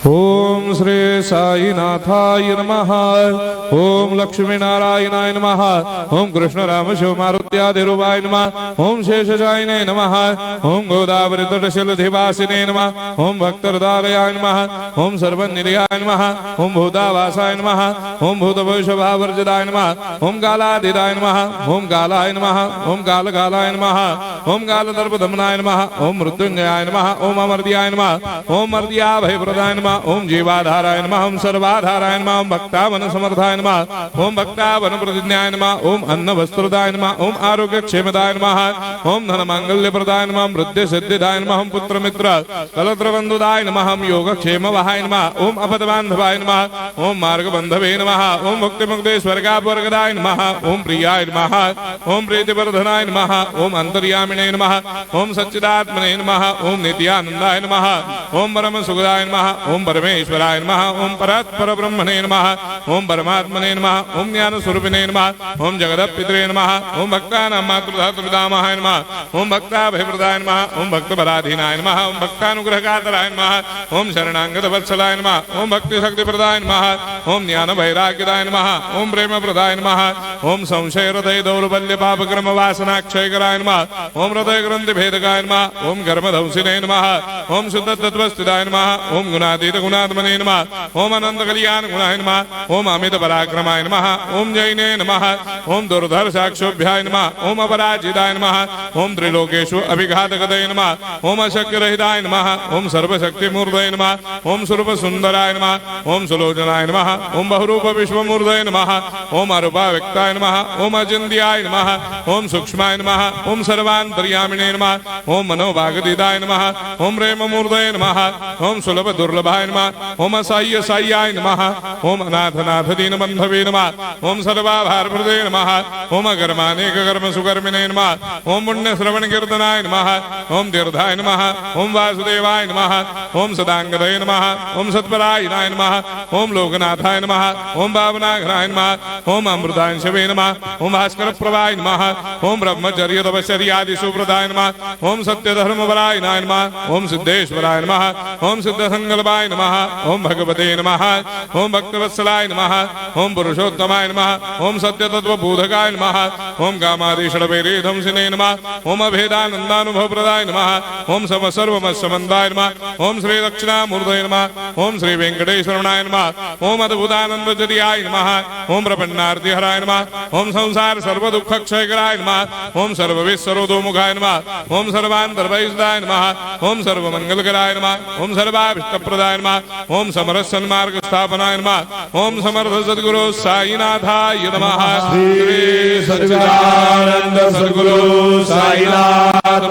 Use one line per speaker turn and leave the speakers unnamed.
ओम श्री साईनाथाय नमः। ओम लक्ष्मी नारायणाय नमः। ओम कृष्ण राम शिव मारुत्यादिरूपाय नमः। ओम शेषशायिने नमः। ओम गोदावरी तटशिलधिवासिने नमः। ओम भक्तहृदयाय नमः। ओम सर्वनिलयाय नमः। ओम भूतावासाय नमः। ओम भूतभविष्यभावर्जिताय नमः। ओम कालाधीराय नमः। ओम कालाय नमः। ओम कालकालाय नमः। ओम कालदर्पदमनाय नमः। ओम मृत्युंजयाय नमः। ओम अमर्त्याय नमः। ओम मर्त्याभयप्रदाय नमः। ओम जीवाधाराय नमः। ओम सर्वाधाराय नमः। ओम भक्तावन समर्थाय नमः। ओम भक्तावन प्रतिज्ञाय नमः। ओम अन्न वस्त्रदाय नमः। ओम आरोग्य क्षेमदाय नमः। ओम धन मांगल्य प्रदाय नमः। वृद्धि सिद्धिदाय नमः। ओम पुत्र मित्र कलत्र बंधुदाय नमः। ओम योग क्षेम वहाय नमः। ओम अपद बांधवाय नमः। ओम मार्ग बंधवे नमः। ओम मुक्ति मुक्ति स्वर्गापवर्गदाय नमः। ओम प्रियाय नमः। ओम प्रीतिवर्धनाय नमः। ओम अंतर्यामिने नमः। ओम सच्चिदात्मने नमः। ओम नित्यानंदाय नमः। ओम परम सुखदाय नमः। ओम परमेश्वराय नमः। ओम परात्पर ब्रह्मणे नमः। ओम परमात्मने नमः। ओम ज्ञान स्वरूपिणे नमः। ओम जगदपितरे नमः। ओम भक्तानां मातृधातृपितामहाय नमः। ओम भक्ताभयप्रदाय नमः। ओम भक्तपराधीनाय नमः। ओम भक्तानुग्रहकातराय नमः। ओम शरणागत वत्सलाय नमः। ओम भक्ति शक्ति प्रदाय नमः। ओम ज्ञान वैराग्यदाय नमः। ओम प्रेम प्रदाय नमः। ओम संशय हृदय दौर्बल्य पाप क्रम वासना क्षय कराय नमः। ओम हृदय ग्रंथि भेदकाय नमः। ओम गर्मधंसिने नमः। ओम शुद्ध तत्वस्थिताय नमः। ओम गुणातीत गुणात्मने नमः। ओम अनंत कल्याण गुणाय नमः। ओम अमित पराक्रमाय नमः। ओम जैने नमः। ओम दुर्धर साक्षोभ्याय नमः। ओम अपराजिताय नमः। ओम त्रिलोकेषु अभिघातगतये नमः। ओम अशक्य रहिताय नमः। ओम सर्वशक्ति मूर्धये नमः। ओम स्वरूप सुंदराय नमः। ओम सुलोचनाय नमः। ओम बहुरूप विश्वमूर्धये नमः। ओम अरूपाव्यक्ताय नमः। ओम अचिन्त्याय नमः। ओम सूक्ष्माय नमः। ओम सर्वान्तर्यामिने नमः। ओम मनोभागतीताय नमः। ओम प्रेम मूर्धये नमः। ओम सुलभ दुर्लभाय नमः। ओम असाह्य साह्याय नमः। ओम अनाथनाथ दीन बंधवे नमः। ओम सर्वाभारप्रदे नमः। ओम अकर्मानेक कर्म सुकर्मिणे नमः। ओम पुण्य श्रवण कीर्तनाय नमः। ओम तीर्थाय नमः। ओम वासुदेवाय नमः। ओम सदांगदये नमः। ओम सत्परायणाय नमः। ओम लोकनाथाय नमः। ओम भावनाघनाय नमः। ओम अमृतांशवे नमः। ओम भास्कर प्रभाय नमः। ओम ब्रह्मचर्य तपश्चर्यादि सुप्रदाय नमः। ओम सत्य धर्म परायणाय नमः। ओम सिद्धेश्वराय नमः। ओम सिद्ध संकल्पाय नमः। ओम भगवते नमः। ओम भक्तवत्सलाय नमः। ओम पुरुषोत्तमाय नमः। ओम सत्य तत्व बोधकाय नमः। ओम कामादि षड्वैरी धंसिने नमः। ओम अभेदानंदानुभव प्रदाय नमः। ओम सम सर्वमस्समन्दाय नमः। ओम श्री दक्षिणामूर्धये नमः। ओम श्री वेंकटेश्वरनाय नमः। ओम अद्भुतानंदजरियाय नमः। ओम प्रपन्नार्तिहराय नमः। ओम संसार सर्व दुख क्षयकराय नमः। ओम सर्वविश्वरोधोमुखाय नमः। ओम सर्वान्तर्वैसदाय नमः। ओम सर्वमंगलकराय नमः। ओम सर्वाभीष्टप्रदाय नमः। ओम समरस सन्मार्ग स्थापनाय नमः। ओम समर्थ सद्गुरु साईनाथाय नमः।
श्री सच्चिदानंद सद्गुरु साईनाथ